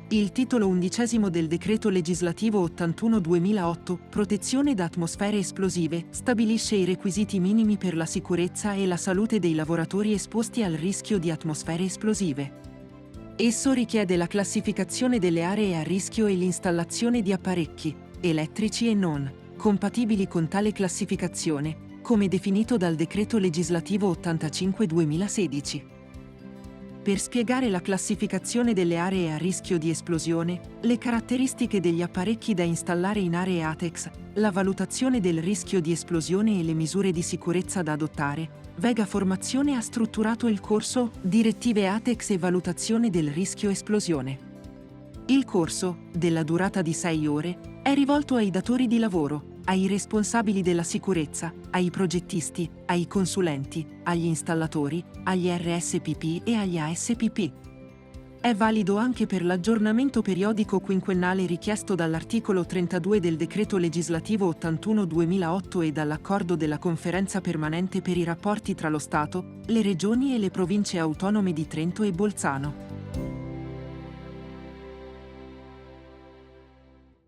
Il titolo 11 del Decreto Legislativo 81/2008, Protezione da atmosfere esplosive, stabilisce i requisiti minimi per la sicurezza e la salute dei lavoratori esposti al rischio di atmosfere esplosive. Esso richiede la classificazione delle aree a rischio e l'installazione di apparecchi, elettrici e non, compatibili con tale classificazione, come definito dal Decreto Legislativo 85/2016. Per spiegare la classificazione delle aree a rischio di esplosione, le caratteristiche degli apparecchi da installare in aree ATEX, la valutazione del rischio di esplosione e le misure di sicurezza da adottare, Vega Formazione ha strutturato il corso Direttive ATEX e valutazione del rischio esplosione. Il corso, della durata di 6 ore, è rivolto ai datori di lavoro, ai responsabili della sicurezza, ai progettisti, ai consulenti, agli installatori, agli RSPP e agli ASPP. È valido anche per l'aggiornamento periodico quinquennale richiesto dall'articolo 32 del Decreto Legislativo 81/2008 e dall'Accordo della Conferenza Permanente per i rapporti tra lo Stato, le Regioni e le Province Autonome di Trento e Bolzano.